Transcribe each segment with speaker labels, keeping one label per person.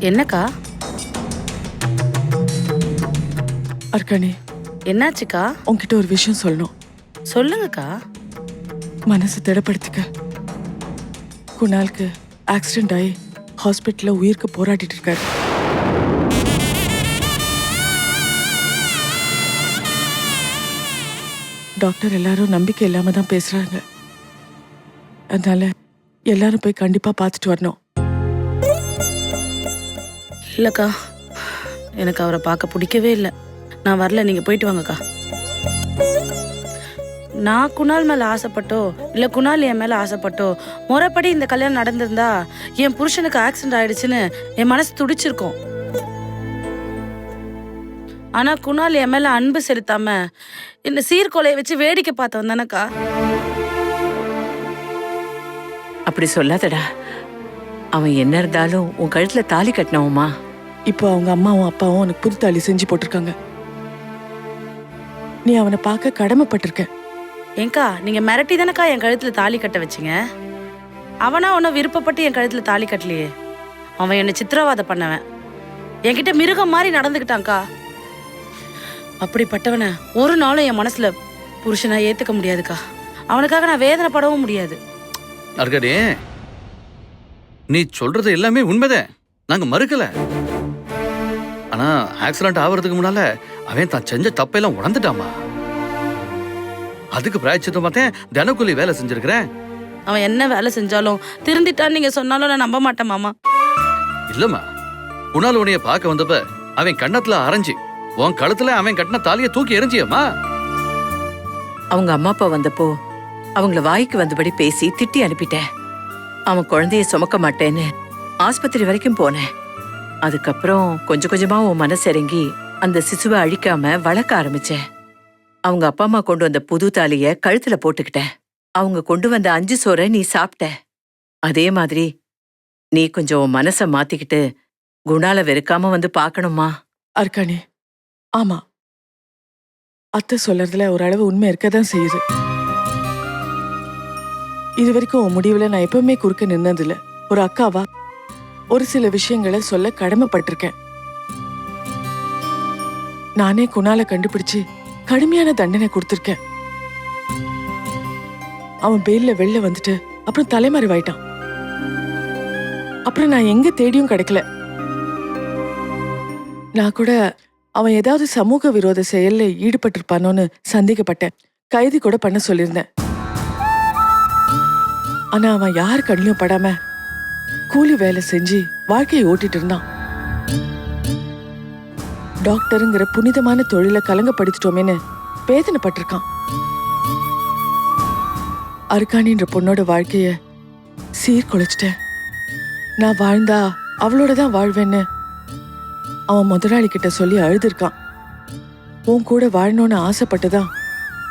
Speaker 1: என்னக்கா?
Speaker 2: அர்க்கானி,
Speaker 1: என்னாச்சுக்கா?
Speaker 2: உன்கிட்ட ஒரு விஷயம் சொல்லணும்.
Speaker 1: சொல்லுங்கக்கா.
Speaker 2: மனசு திடப்படுத்திக்க. குணாலுக்கு ஆக்சிடென்ட் ஆகி ஹாஸ்பிட்டல்ல உயிருக்கு போராடிட்டு இருக்காரு. டாக்டர் எல்லாரும் நம்பிக்கை இல்லாம தான் பேசுறாங்க. அதனால எல்லாரும் போய் கண்டிப்பா பார்த்துட்டு வரணும்.
Speaker 1: இல்லக்கா, எனக்கு அவரை பார்க்க பிடிக்கவே இல்லை. நான் வரல, நீங்க போயிட்டு வாங்கக்கா. நான் குணால் மேல ஆசைப்பட்டோ இல்ல குணால் என் மேல ஆசைப்பட்டோ முறைப்படி இந்த கல்யாணம் நடந்திருந்தா என் புருஷனுக்கு ஆக்சிடென்ட் ஆயிடுச்சுன்னு என் மனசு துடிச்சிருக்கும். ஆனா குணால் என் மேல அன்பு செலுத்தாம இந்த சீர்கொலையை வச்சு வேடிக்கை பார்த்தவன் தானக்கா.
Speaker 3: அப்படி சொல்லாதடா. அவன் என்ன இருந்தாலும் உன் கழுத்துல தாலி கட்டினவுமா.
Speaker 2: இப்போ அவங்க அம்மாவும் அப்பாவும் உனக்கு புது தாலி செஞ்சு போட்டிருக்காங்க. நீ அவனை பார்க்க கடமைப்பட்டிருக்க.
Speaker 1: ஏங்கா, நீங்க மிரட்டி தானக்கா என் கழுத்துல தாலி கட்ட வச்சிங்க. அவனா ஒன்னும் விருப்பப்பட்டு என் கழுத்துல தாலி கட்டலையே. அவன் என்னை சித்திரவாதம் பண்ணவன். என்கிட்ட மிருகம் மாதிரி நடந்துக்கிட்டான்க்கா. அப்படிப்பட்டவனை ஒரு நாளும் என் மனசுல புருஷனை ஏத்துக்க முடியாதுக்கா. அவனுக்காக நான் வேதனைப்படவும் முடியாது.
Speaker 4: அர்க்கானி, நீ சொல்றது எல்லாமே உண்மைதான், நாங்க மறுக்கல. ஆனா ஆக்சிடென்ட் ஆவறதுக்கு முன்னால அவன் தான் செஞ்ச தப்பெல்லாம் உணர்ந்துட்டாமா. அதுக்கு பிராயச்சித்தம் பார்த்தேன், தினக்கூலி வேலை செஞ்சிருக்கிறேன்.
Speaker 1: அவன் என்ன வேலை செஞ்சாலும் திருந்திட்டான்னு நீங்க சொன்னாலும் நான் நம்ப மாட்டேன் மாமா.
Speaker 4: இல்லம்மா, குணால் உன்னைய பார்க்க வந்தப்ப அவன் கண்ணத்துல அரைஞ்சி உன் கழுத்துல அவன் கட்டின தாலியை தூக்கி எரிஞ்சியம்மா.
Speaker 3: அவங்க அம்மா அப்பா வந்தப்போ அவங்கள வாய்க்கு வந்தபடி பேசி திட்டி அனுப்பிட்டேன். அவன் குழந்தைய சுமக்க மாட்டேன்னு ஆஸ்பத்திரி வரைக்கும் போனேன். அதுக்கப்புறம் கொஞ்சம் கொஞ்சமா உன் மனசு இறங்கி அந்த சிசுவை அழிக்காம வளர்க்க ஆரம்பிச்சேன். அவங்க அப்பா அம்மா கொண்டு வந்த புது தாலிய கழுத்துல போட்டுக்கிட்டேன். அவங்க கொண்டு வந்த 5 சோறை நீ சாப்பிட்ட. அதே மாதிரி நீ கொஞ்சம் உன் மனச மாத்திக்கிட்டு குணால வெறுக்காம வந்து பார்க்கணுமா.
Speaker 2: அர்க்கானி, ஆமா, அத்தை சொல்றதுல ஓரளவு உண்மை இருக்கதான் செய்யுது. இது வரைக்கும் உன் முடிவுல நான் எப்பவுமே குறுக்க நின்னதில்ல. ஒரு அக்காவா ஒரு சில விஷயங்களை சொல்ல கடமைப்பட்டிருக்கேன். நானே குணால கண்டுபிடிச்சு கடுமையான தண்டனை கொடுத்திருக்கேன். அவன் பெயில்ல வெளில வந்துட்டு அப்புறம் தலைமறைவாயிட்டான். அப்புறம் நான் எங்க தேடியும் கிடைக்கல. நான் கூட அவன் ஏதாவது சமூக விரோத செயல்ல ஈடுபட்டிருப்பானோன்னு சந்தேகப்பட்டேன். கைது கூட பண்ண சொல்லியிருந்தேன். ஆனா அவன் யார் கண்ணிலும் படாம கூலி வேலை செஞ்சு வாழ்க்கையை ஓட்டிட்டு இருந்தான். டாக்டருங்கிற புனிதமான தொழிலை கலங்கப்படுத்திட்டோமேன்னு வேதனைப்பட்டிருக்கான். அர்க்கானின்ற பொண்ணோட வாழ்க்கைய சீர்குலைச்சிட்டேன். நான் வாழ்ந்தா அவளோட தான் வாழ்வேன்னு அவன் முதலாளி கிட்ட சொல்லி அழுதுருக்கான். உன் கூட வாழணும்னு ஆசைப்பட்டுதான்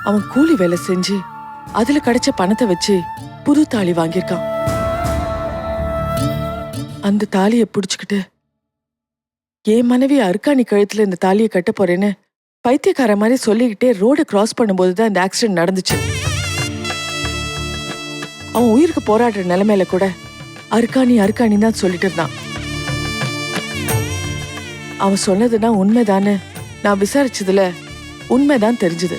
Speaker 2: அவன் கூலி வேலை செஞ்சு அதுல கிடைச்ச பணத்தை வச்சு புது தாலி வாங்கியிருக்கான். அந்த தாலியை புடிச்சுக்கிட்டு என் மனைவி அர்க்கானி கழுத்துல இந்த தாலியை கட்ட போறேன்னு பைத்தியக்கார மாதிரி சொல்லிக்கிட்டே ரோட கிராஸ் பண்ணும்போதுதான் இந்த ஆக்சிடென்ட் நடந்துச்சு. அவன் உயிருக்கு போராடுற நிலைமையில கூட அர்க்கானி அர்க்கானி தான் சொல்லிட்டு இருந்தான். அவன் சொன்னதுன்னா உண்மைதான்னு நான் விசாரிச்சதுல உண்மைதான் தெரிஞ்சது.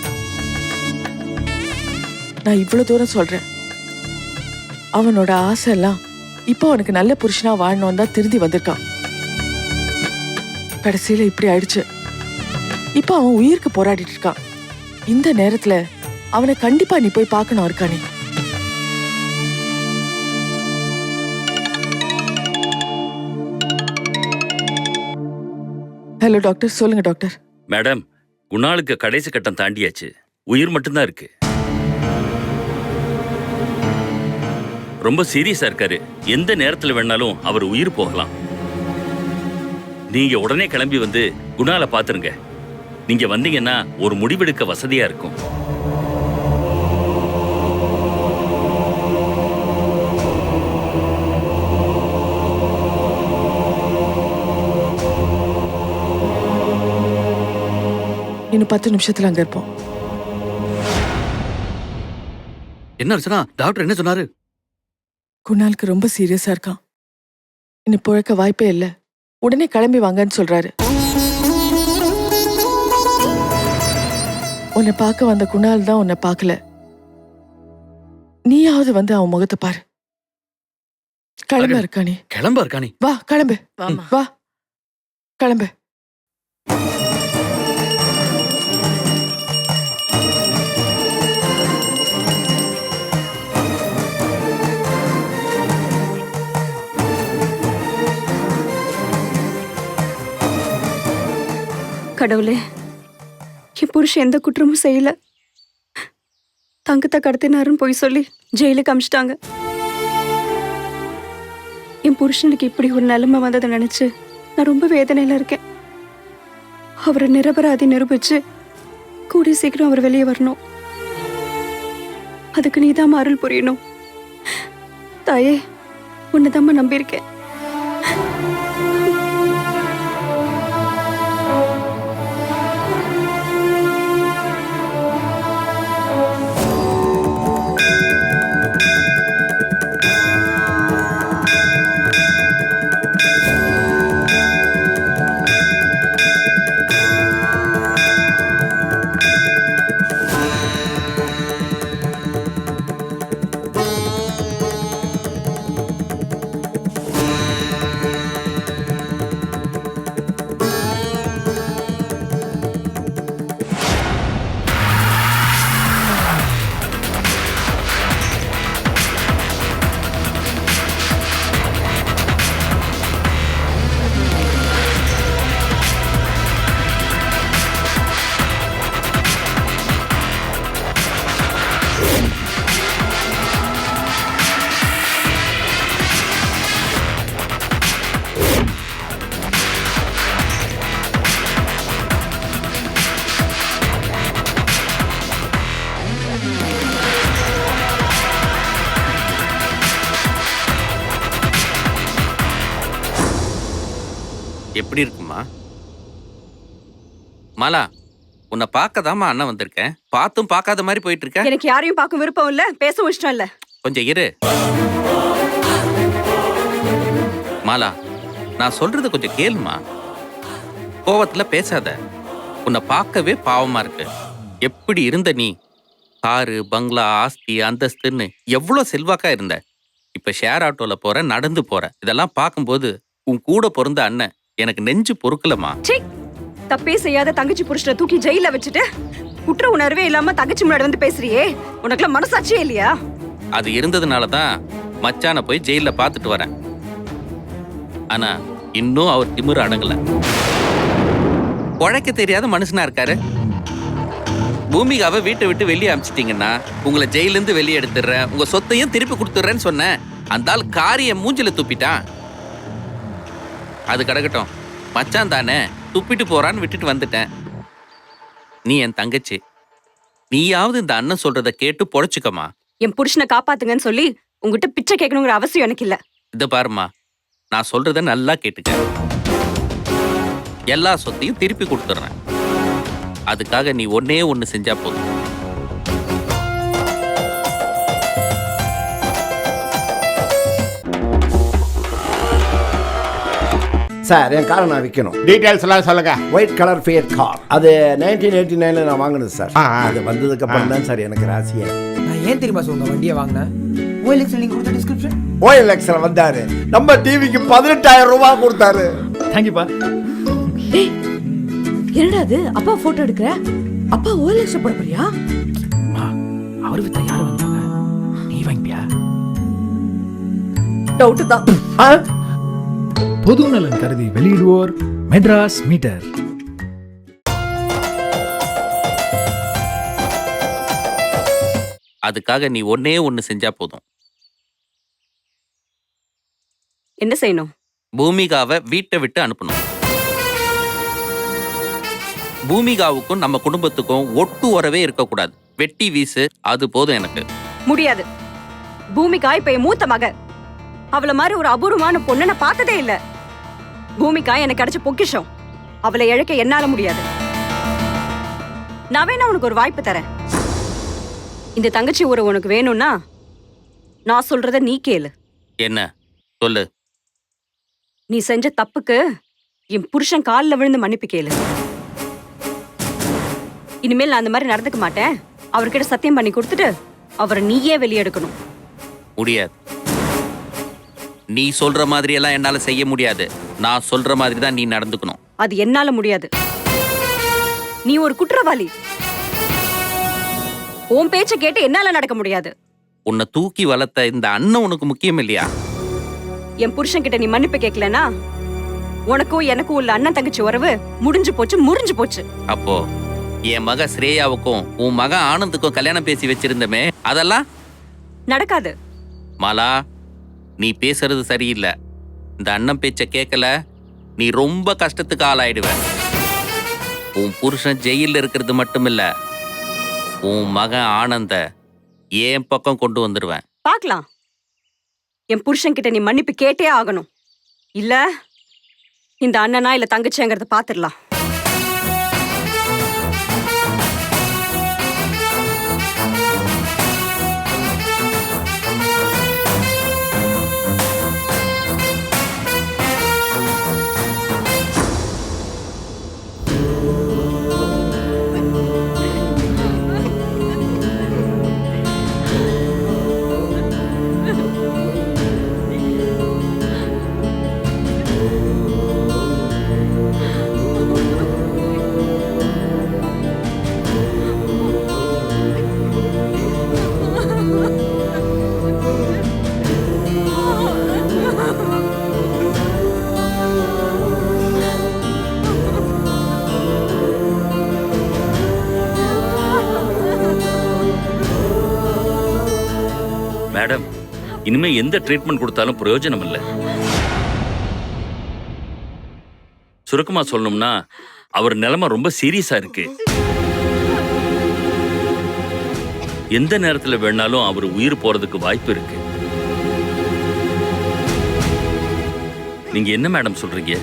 Speaker 2: நான் இவ்வளவு தூரம் சொல்றேன். அவனோட ஆசை எல்லாம் இப்போ அவனுக்கு நல்ல புருஷனா வாழணும் தான் திருந்தி வந்திருக்கான். கடைசியில இப்படி ஆயிடுச்சு. இப்போ அவன் உயிருக்கு போராடிட்டு இருக்கான். இந்த நேரத்துல அவனை கண்டிப்பா நீ போய் பார்க்கணும் அர்க்கானி. ஹலோ டாக்டர், சொல்லுங்க டாக்டர்.
Speaker 5: மேடம், குணாலுக்கு கடைசி கட்டம் தாண்டியாச்சு. உயிர் மட்டும்தான் இருக்கு. ரொம்ப சீரியஸா இருக்காரு. எந்த நேரத்துல வேணாலும் அவர் உயிர் போகலாம். நீங்க உடனே கிளம்பி வந்து குணால பாத்துருங்க. நீங்க வந்தீங்கன்னா ஒரு முடிவெடுக்க வசதியா இருக்கும்.
Speaker 2: இன்னும் 10 நிமிஷத்துல அங்க இருப்போம்.
Speaker 4: என்ன அர்ச்சனா, டாக்டர் என்ன சொன்னாரு?
Speaker 2: குணாலுக்கு ரொம்ப சீரியஸா இருக்கான். இன்னும் பிழைக்க வாய்ப்பே இல்லை. உடனே கிளம்பி வாங்கன்னு சொல்றாரு. உன்னை பார்க்க வந்த குணால் தான் உன்னை பார்க்கல. நீயாவது வந்து அவன் முகத்தை பாரு. கிளம்ப இருக்கானி.
Speaker 4: கிளம்ப இருக்கானி.
Speaker 2: வா கிளம்பு.
Speaker 3: வாமா.
Speaker 2: வா கிளம்பு.
Speaker 6: கடவுளே, என் புருஷன் எந்த குற்றமும் செய்யல. தங்கத்தை கடத்தினாருன்னு போய் சொல்லி ஜெயிலுக்கு அமிச்சிட்டாங்க. என் புருஷனுக்கு இப்படி ஒரு நிலைமை வந்ததை நினைச்சு நான் ரொம்ப வேதனையில இருக்கேன். அவரை நிரபராதி நிரூபிச்சு கூடிய சீக்கிரம் அவர் வெளியே வரணும். அதுக்கு நீதான் அருள் புரியணும். தாயே, உன்னைதாம்மா நம்பியிருக்கேன்.
Speaker 7: எப்படி இருக்குமா? மாலா, உன்னை பார்க்கதாம்மா அண்ணன் வந்திருக்கேன். பார்த்தும் பார்க்காத மாதிரி போயிட்டு இருக்க.
Speaker 6: எனக்கு யாரையும் பார்க்க விருப்பம் இல்ல, பேசவும் இஷ்டம் இல்ல.
Speaker 7: கொஞ்சம் இரு மாலா, நான் சொல்றது கொஞ்சம் கேளுமா. கோவத்துல பேசாத. உன்னை பார்க்கவே பாவமா இருக்கு. எப்படி இருந்த நீ? காரு, பங்களா, ஆஸ்தி, அந்தஸ்துன்னு எவ்வளவு செல்வாக்கா இருந்த. இப்ப ஷேர் ஆட்டோல போற, நடந்து போற. இதெல்லாம் பார்க்கும்போது உன் கூட பிறந்த அண்ணன் எனக்கு நெஞ்சு பொறுக்கலமா.
Speaker 6: தப்பே செய்யாத தங்கச்சி புருஷனை தூக்கி ஜெயில வச்சுட்டு குற்ற உணர்வே இல்லாம தங்கச்சி முன்னாடி வந்து பேசுறியே, உனக்குலாம் மனசாட்சியே இல்லையா?
Speaker 7: அது இருந்ததுனாலதான் மச்சான போய் ஜெயில பாத்துட்டு வரேன். ஆனா இன்னும் அவர் திமிரு அடங்கல. உழைக்க தெரியாத மனுஷனா இருக்காரு. பூமிகாவை வீட்டை விட்டு வெளியே அமிச்சிட்டீங்கன்னா உங்களை ஜெயில இருந்து வெளியே எடுத்துடுறேன், உங்க சொத்தையும் திருப்பி கொடுத்துடுறேன்னு சொன்னேன். அந்த ஆள் காரிய மூஞ்சில துப்பிட்டான். அது கிடக்கட்டும், மச்சான் தானே துப்பிட்டு போறான்னு விட்டுட்டு வந்துட்டேன். நீ என் தங்கச்சி, நீயாவது இந்த அண்ணன் சொல்றத கேட்டு பொழைச்சுக்கமா.
Speaker 6: என் புருஷனை காப்பாத்துங்கன்னு சொல்லி உங்ககிட்ட பிச்சை கேட்கணுங்கிற அவசியம் எனக்கு இல்ல.
Speaker 7: இத பாருமா, நான் சொல்றத நல்லா கேட்டுக்க. எல்லா சொத்தையும் திருப்பி கொடுத்துடுறேன். அதுக்காக நீ ஒன்னே ஒண்ணு செஞ்சா போதும்.
Speaker 8: சார், என் காரை நான் விற்கணும்.
Speaker 9: டீடைல்ஸ் எல்லாம் சொல்லுங்க.
Speaker 8: White colour Fiat car. அது 1989 அது வந்தது சார். அது வந்ததுக்கு அப்புறம் தான் சார் எனக்கு ராசியே.
Speaker 10: நான் ஏன் தெரியுமா சார் உங்க வண்டியை வாங்கினேன்? OLX நீங்க கொடுத்த டிஸ்கிரிப்ஷன்.
Speaker 8: OLX வந்தாரு, நம்ம டிவிக்கு 18,000 ரூபாய் கொடுத்தாரு.
Speaker 9: தேங்க்யூப்பா.
Speaker 1: என்னடா அது? அப்பா போட்டோ எடுக்கிற? அப்பா OLX போட போறியா?
Speaker 9: அவரு வித்தா யாரு வந்தாங்க? நீ வாங்கிப்பியா?
Speaker 1: டவுட் தான்.
Speaker 9: பொது நலன் கருதி வெளியிடுவோர் மெட்ராஸ் மீட்டர்.
Speaker 7: அதுக்காக நீ ஒன்னே ஒண்ணு செஞ்சா போதும்.
Speaker 6: என்ன செய்யணும்?
Speaker 7: பூமிகாவை வீட்டை விட்டு அனுப்பணும். பூமிகாவுக்கும் நம்ம குடும்பத்துக்கும் ஒட்டு உறவே இருக்கக்கூடாது. வெட்டி வீசு, அது போதும் எனக்கு.
Speaker 6: முடியாது. பூமிகா இப்ப என் மூத்த மக. அவள மாதிரி ஒரு அபூர்வமான பொண்ணு நான் பார்த்ததே இல்ல. பூமிகா எனக்கு கிடைச்ச பொக்கிஷம். அவளை இழக்க என்னால முடியாது. நான் வேணா உனக்கு ஒரு வாய்ப்பு தரேன். இந்த தங்கச்சி உறவு உனக்கு வேணும்னா நான் சொல்றத நீ கேளு.
Speaker 7: என்ன சொல்லு?
Speaker 6: நீ செஞ்ச தப்புக்கு என் புருஷன் காலில் விழுந்து மன்னிப்பு கேளு. இனிமேல் நான் அந்த மாதிரி நடந்துக்க மாட்டேன். அவர்கிட்ட சத்தியம் பண்ணி கொடுத்துட்டு அவரை நீயே வெளியே எடுக்கணும்.
Speaker 7: முடியாது. நீ சொல்ற மாதிரி எல்லாம் என்னால செய்ய முடியாது. நான் சொல்ற மாதிரி தான் நீ நடந்துக்கணும்.
Speaker 6: அது என்னால முடியாது. நீ ஒரு குற்றவாளி. உன் பேச்ச கேட்டு என்னால நடக்க முடியாது.
Speaker 7: உன்னை தூக்கி வளர்த்த இந்த அண்ணன் உனக்கு முக்கியம் இல்லையா?
Speaker 6: என் புருஷன் கிட்ட நீ மன்னிப்பு கேட்கலனா உனக்கும் எனக்கும் உள்ள அண்ணன் தங்கச்சி உறவு முடிஞ்சு போச்சு, முறிஞ்சு போச்சு.
Speaker 7: அப்போ என் மக ஸ்ரேயாவுக்கும் உன் மக ஆனந்துக்கும் கல்யாணம் பேசி வச்சிருந்தமே, அதெல்லாம்
Speaker 6: நடக்காது.
Speaker 7: மாலா, நீ பேசுறது சரியில்லை. இந்த அண்ணன் பேச்ச கேட்கல, நீ ரொம்ப கஷ்டத்துக்கு ஆளாயிடுவ. உன் புருஷன் ஜெயில இருக்கிறது மட்டும் இல்ல, உன் மகன் ஆனந்த என் பக்கம் கொண்டு வந்துருவேன்.
Speaker 6: பார்க்கலாம். என் புருஷன் கிட்ட நீ மன்னிப்பு கேட்டே ஆகணும். இல்ல இந்த அண்ணனா இல்ல தங்கச்சிங்கிறத பாத்துடலாம்.
Speaker 5: மேடம், இனிமே எந்த ட்ரீட்மெண்ட் கொடுத்தாலும் பிரயோஜனம் இல்லை. சுருக்கமா சொல்லணும்னா அவர் நிலைமை ரொம்ப சீரியஸா இருக்கு. எந்த நேரத்துல வேணாலும் அவர் உயிர் போறதுக்கு வாய்ப்பு இருக்கு. நீங்க என்ன மேடம் சொல்றீங்க?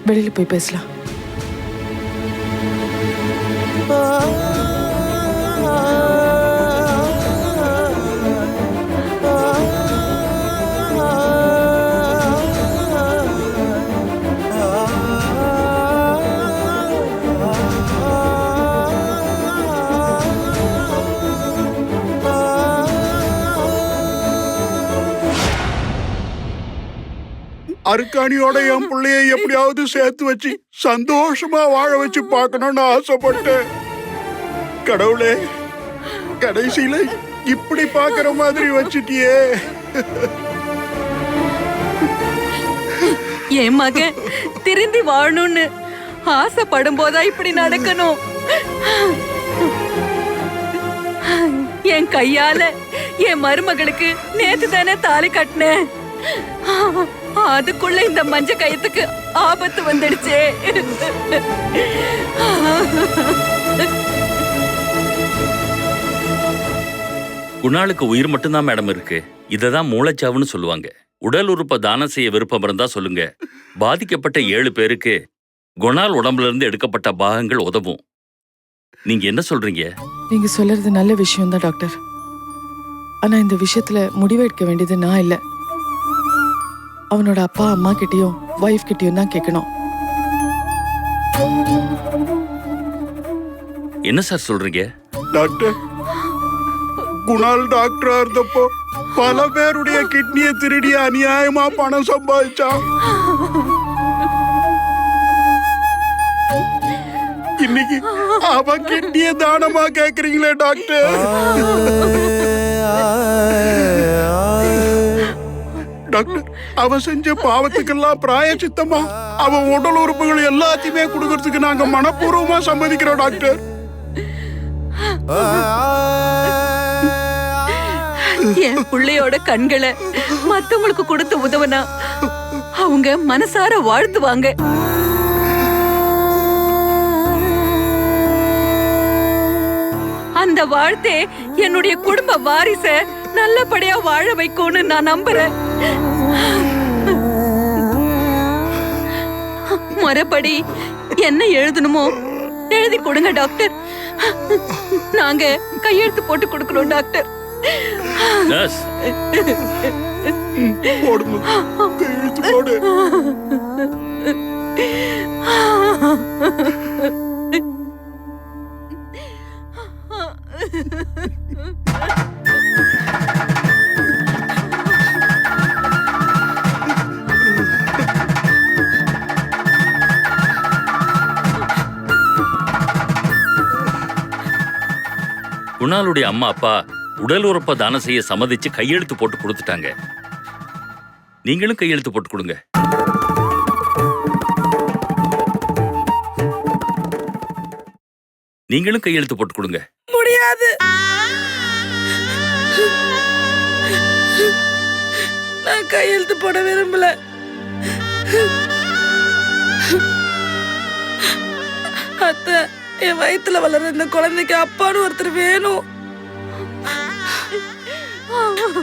Speaker 2: வெளியில போய் பேசலாம்.
Speaker 11: அருக்காணியோட என் பிள்ளைய எப்படியாவது சேர்த்து வச்சு சந்தோஷமா வாழ வச்சு பார்க்கணும்னு ஆசைப்பட்டேன். கடவுளே, கடைசியில இப்படி பாக்குற மாதிரி வச்சுட்டியே.
Speaker 3: என் மகன் திருந்தி வாழணும்னு ஆசைப்படும் போதா இப்படி நடக்கணும்? என் கையால என் மருமகளுக்கு நேத்து தானே தாலி கட்டினேன். அதுக்குள்ள இந்த மஞ்ச கயத்துக்கு ஆபத்து வந்துடுச்சே.
Speaker 5: குணாலுக்கு உயிர் மட்டும்தான் மேடம் இருக்கு. இததான் மூளைச்சாவுன்னு சொல்லுவாங்க. உடல் உறுப்பை தானம் செய்ய விருப்பம் இருந்தா சொல்லுங்க. பாதிக்கப்பட்ட 7 பேருக்கு குணால் உடம்புல இருந்து எடுக்கப்பட்ட பாகங்கள் உதவும். நீங்க என்ன சொல்றீங்க?
Speaker 2: நீங்க சொல்றது நல்ல விஷயம் தான் டாக்டர். ஆனா இந்த விஷயத்துல முடிவெடுக்க வேண்டியது நான் இல்ல, அவனோட அப்பா அம்மா கிட்டயும் வைஃப் கிட்டயும் தான் கேட்கணும்.
Speaker 5: என்ன சார் சொல்றீங்க?
Speaker 11: டாக்டர், குணால் டாக்டரா இருந்தப்போ பல பேருடைய கிட்னியை திருடி அநியாயமா பணம் சம்பாதிச்சான். இன்னைக்கு அவன் கிட்னியை தானமா கேக்குறீங்களே டாக்டர்? டாக்டர், அவன் செஞ்ச பாவத்துக்கெல்லாம் பிராயச்சித்தமா அவன் உடல் உறுப்புகள் எல்லாத்தையுமே கொடுக்கறதுக்கு நாங்க மனப்பூர்வமா சம்மதிக்கிறோம் டாக்டர்.
Speaker 3: என் பிள்ளையோட கண்களை மத்தவங்களுக்கு கொடுத்து உதவுனா அவங்க மனசார வாழ்த்துவாங்க. அந்த வாழ்த்தே என்னுடைய குடும்ப வாரிச நல்லபடியா வாழ வைக்கும்னு நான் நம்புறேன். மறுபடி என்ன எழுதணுமோ எழுதி கொடுங்க டாக்டர். நாங்க கையெழுத்து போட்டு கொடுக்கிறோம் டாக்டர்.
Speaker 5: நர்ஸ்,
Speaker 11: போடுமா, கையெழுத்து போடு.
Speaker 5: குணாலுடைய அம்மா அப்பா உடல் உறுப்பை தானம் செய்ய சம்மதிச்சு கையெழுத்து போட்டு கொடுத்துட்டாங்க. நீங்களும் கையெழுத்து போட்டு கொடுங்க. நீங்களும் கையெழுத்து போட்டு கொடுங்க.
Speaker 1: முடியாது. நான் கையெழுத்து போட விரும்பல. அத்தை, என் வயித்துல வளர்ற இந்த குழந்தைக்கு அப்பான்னு ஒருத்தர் வேணும்.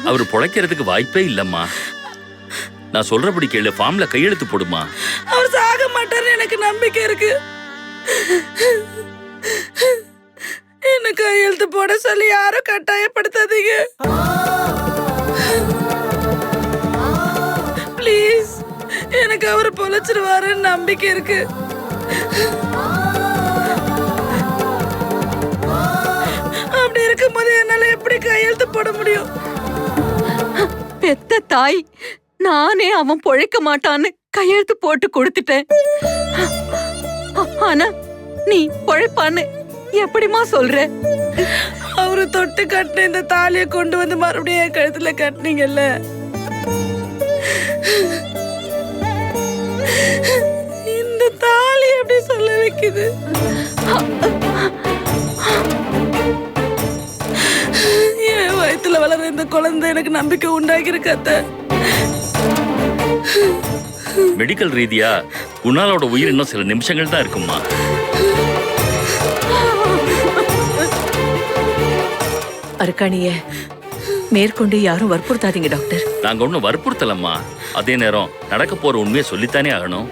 Speaker 5: அவர் பொழைக்கிறதுக்கு வாய்ப்பே இல்லம்மா. நான் சொல்றபடி கேளு, ஃபார்ம்ல கையெழுத்து போடுமா.
Speaker 1: அவர் சாக மாட்டார்னு எனக்கு நம்பிக்கை இருக்கு. என்ன கையெழுத்து போட சொல்லி யாரும் கட்டாயப்படுத்தாதீங்க ப்ளீஸ். எனக்கு அவர் பொழைச்சிருவாருன்னு நம்பிக்கை இருக்கு. அப்படி இருக்கும்போது என்னால எப்படி கையெழுத்து போட முடியும்?
Speaker 3: பெத்த தாய், நானே அவன் பொழைக்க மாட்டான்னு கையெழுத்து போட்டு கொடுத்துட்டேன். ஆனா நீ பொழைப்பான்னு எப்படிமா சொல்ற?
Speaker 1: அவரு தொட்டு கட்டின இந்த தாலியை கொண்டு வந்து மறுபடியும் என் கழுத்துல கட்டினீங்கல்ல. இந்த தாலி எப்படி சொல்ல வைக்குது? என் வயித்துல வளர இந்த குழந்தை எனக்கு நம்பிக்கை உண்டாகி இருக்காத்த.
Speaker 5: மெடிக்கல் ரீதியா குணாலோட உயிர் இன்னும் சில நிமிஷங்கள் தான் இருக்குமா.
Speaker 3: அருக்காணிய மேற்கொண்டு யாரும் வற்புறுத்தாதீங்க டாக்டர்.
Speaker 5: நாங்க ஒன்னும் வற்புறுத்தலம்மா. அதே நேரம் நடக்க போற உண்மையை சொல்லித்தானே ஆகணும்.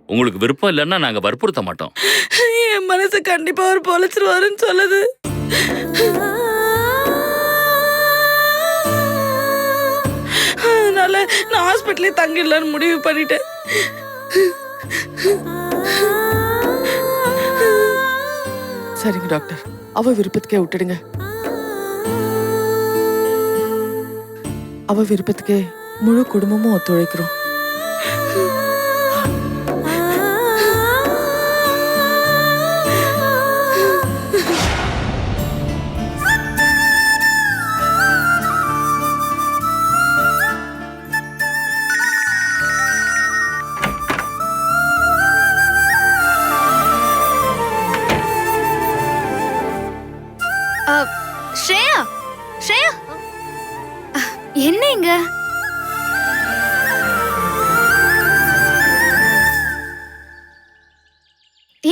Speaker 5: உங்களுக்கு விருப்பம் இல்லைன்னா நாங்க வற்புறுத்த மாட்டோம்.
Speaker 1: என் மனசு கண்டிப்பா அவர் பொழைச்சிருவாருன்னு சொல்லுது. அதனால நான் ஹாஸ்பிட்டலே தங்கிடலான்னு முடிவு பண்ணிட்டேன்.
Speaker 2: சரிங்க டாக்டர், அவ விருப்பத்துக்கே விட்டுடுங்க. அவ விருப்பத்துக்கே முழு குடும்பமும் ஒத்துழைக்கிறோம்.
Speaker 12: ஸ்ரேயா, ஸ்ரேயா, என்ன இங்க?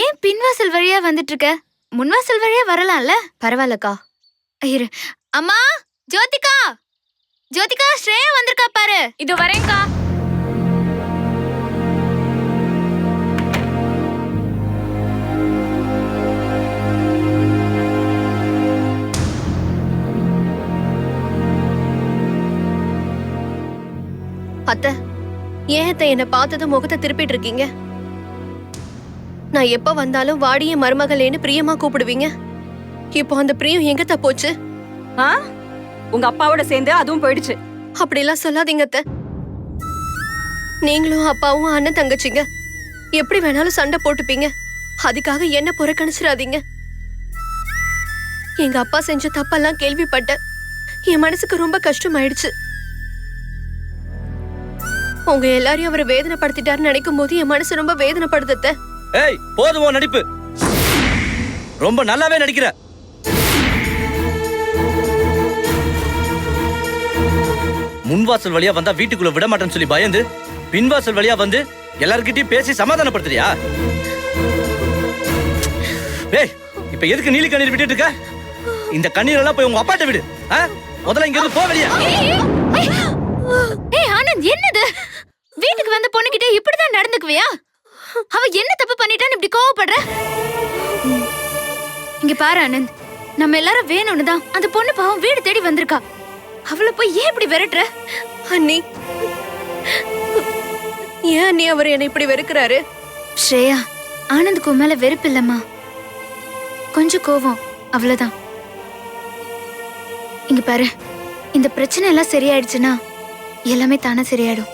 Speaker 12: ஏன் பின்வாசல் வழியா வந்துட்டு இருக்க? முன்வாசல் வழியா வரலாம்ல. பரவாயில்லக்கா. இரு. அம்மா, ஜோதிகா, ஜோதிகா, ஸ்ரேயா வந்திருக்கா பாரு. இது வரேன்க்கா.
Speaker 13: அத்தை, ஏன் அத்தை என்ன பார்த்ததும் முகத்தை திருப்பிட்டு இருக்கீங்க? நான் எப்ப வந்தாலும் வாடிய மருமகளேன்னு பிரியமா கூப்பிடுவீங்க. இப்போ அந்த பிரியம் எங்கத்த போச்சு?
Speaker 6: உங்க அப்பாவோட சேர்ந்து அதுவும் போயிடுச்சு.
Speaker 13: அப்படிலாம் சொல்லாதீங்க அத்தை. நீங்களும் அப்பாவும் அண்ணன் தங்கச்சிங்க, எப்படி வேணாலும் சண்டை போட்டுப்பீங்க. அதுக்காக என்ன புறக்கணிச்சிடாதீங்க. எங்க அப்பா செஞ்ச தப்பெல்லாம் கேள்விப்பட்டேன். என் மனசுக்கு ரொம்ப கஷ்டமாயிடுச்சு. உங்க எல்லாரையும் அவர் வேதனைப்படுத்திட்டாருன்னு நினைக்கும் போது என் மனசு ரொம்ப வேதனைப்படுத்த.
Speaker 14: ஏய், போதுமோ நடிப்பு. ரொம்ப நல்லாவே நடிக்கிற. முன்வாசல் வழியா வந்தா வீட்டுக்குள்ள விட மாட்டேன்னு சொல்லி பயந்து பின்வாசல் வழியா வந்து எல்லார்கிட்டயும் பேசி சமாதானப்படுத்துறியா? ஏய், இப்ப எதுக்கு நீலி கண்ணீர் விட்டுட்டு இருக்க? இந்த கண்ணீர் எல்லாம் போய் உங்க அப்பாட்ட விடு. முதல்ல இங்க இருந்து போ வெளியா.
Speaker 12: ஏய் ஆனந்த், என்னது? வீட்டுக்கு வந்த பொண்ணுகிட்ட இப்படிதான் நடந்துக்குவியா? அவ என்ன தப்பு பண்ணிட்டான்னு இப்படி கோவப்படுற? இங்க பாரு ஆனந்த், நம்ம எல்லாரும் வேணும்னு தான் அந்த பொண்ணு பாவம் வீடு தேடி வந்திருக்கா. அவளை போய் ஏன் இப்படி விரட்டுற?
Speaker 13: அண்ணி, ஏன் அண்ணி அவர் என்னை இப்படி வெறுக்கிறாரு?
Speaker 12: ஸ்ரேயா, ஆனந்துக்கு உன் மேல வெறுப்பு இல்லம்மா, கொஞ்சம் கோவம், அவ்வளவுதான். இங்க பாரு, இந்த பிரச்சனை எல்லாம் சரியாயிடுச்சுன்னா எல்லாமே தானே சரியாயிடும்.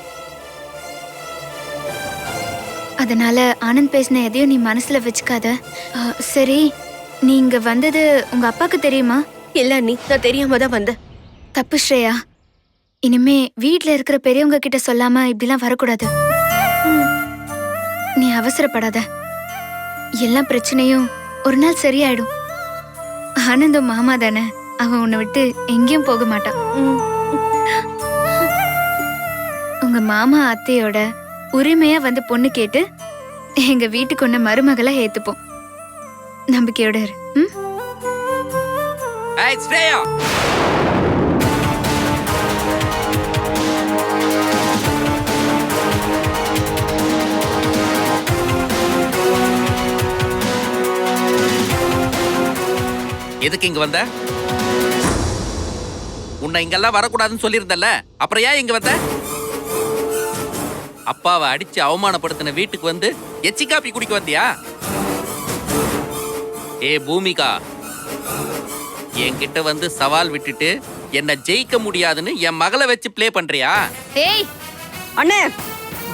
Speaker 12: அதனால ஆனந்த் பேசின எதையும் நீ மனசுல வச்சுக்காத. சரி, நீ இங்க வந்தது உங்க அப்பாக்கு தெரியுமா?
Speaker 13: இல்ல அண்ணி, நான் தெரியாம தான் வந்தேன்.
Speaker 12: தப்பு ஸ்ரேயா. இனிமே வீட்ல இருக்கிற பெரியவங்க கிட்ட சொல்லாம இப்படிலாம் வரக்கூடாது. நீ அவசரப்படாத. எல்லா பிரச்சனையும் ஒரு நாள் சரியாயிடும். ஆனந்தும் மாமா தானே, அவன் உன்னை விட்டு எங்கேயும் போக மாட்டான். உங்க மாமா அத்தையோட உரிமையா வந்து பொண்ணு கேட்டு எங்க வீட்டுக்கு ஒன்ன மருமகளை ஏத்துப்போம். நம்பிக்கையோட இரு.
Speaker 7: ஏய் ஸ்ரேயா, எதுக்கு இங்க வந்த? உன்னை இங்கெல்லாம் வரக்கூடாதுன்னு சொல்லியிருந்தல்ல, அப்புறம் ஏன் இங்க வந்த? அப்பாவை அடிச்சு அவமானப்படுத்தின வீட்டுக்கு வந்து எச்சி காப்பி குடிக்க வந்தியா? ஏ பூமிகா, என்கிட்ட வந்து சவால் விட்டுட்டு என்ன ஜெயிக்க முடியாதுன்னு என் மகளை வச்சு ப்ளே பண்றியா?
Speaker 12: ஏய்
Speaker 6: அண்ணே,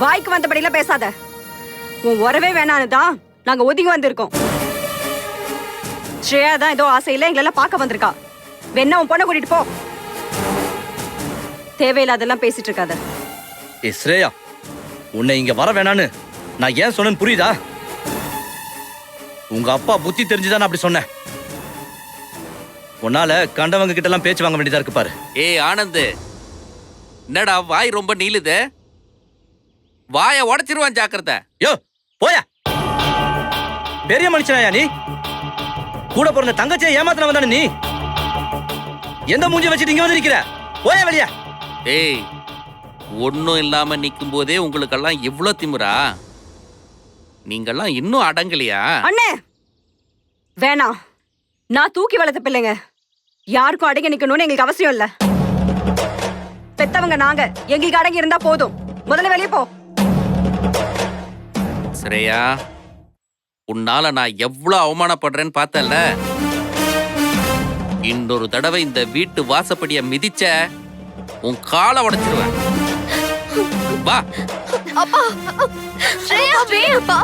Speaker 6: வாய்க்கு வந்தபடியெல்லாம் பேசாத. உன் உறவே வேணான்னு தான் நாங்க ஒதுங்கி வந்திருக்கோம். ஸ்ரேயா தான் ஏதோ ஆசையில எங்களெல்லாம் பார்க்க வந்திருக்கா. வேணா உன் பொண்ணை கூட்டிட்டு போ. தேவையில்லாதெல்லாம் பேசிட்டு இருக்காத.
Speaker 14: ஏ ஸ்ரேயா, உன்னை இங்க வர வேணான்னு நான் ஏன் சொன்னேன்னு புரியுதா? உங்க அப்பா புத்தி தெரிஞ்சுதான் அப்படி சொன்னேன். உன்னால கண்டவங்க கிட்ட எல்லாம் பேச்சு வாங்க வேண்டியதா இருக்கு பாரு.
Speaker 7: ஏ ஆனந்த், என்னடா வாய் ரொம்ப நீளுது? வாயை உடைச்சிருவான், ஜாக்கிரதை.
Speaker 14: யோ போயா, பெரிய மனுஷனாயா நீ? கூட பிறந்த தங்கச்சியை ஏமாத்தின வந்தானே நீ? எந்த மூஞ்சி வச்சுட்டு இங்க வந்து நிக்கிற? போயா வெளியா.
Speaker 7: ஏய், ஒன்னும் இல்லாம நிக்கும் போதே உங்களுக்கெல்லாம் இவ்ளோ திமிரா? நீங்கெல்லாம் இன்னும் அடங்கலையா?
Speaker 6: அண்ணே வேணாம். நான் தூக்கி வளர்த்த பிள்ளைங்க, யாருக்கும் அடங்கி நிக்கணும்னு எங்களுக்கு அவசியம் இல்ல. பெத்தவங்க நாங்க, எங்களுக்கு அடங்கி இருந்தா போதும். முதல்ல வெளியே போ.
Speaker 7: ஸ்ரேயா, உன்னால நான் எவ்வளவு அவமானப்படுறேன்னு பார்த்தல. இன்னொரு தடவை இந்த வீட்டு வாசப்படிய மிதிச்ச உன் காலை உடைச்சிருவேன். வா.
Speaker 13: அப்பா, ஸ்ரேயா, வேணாப்பா.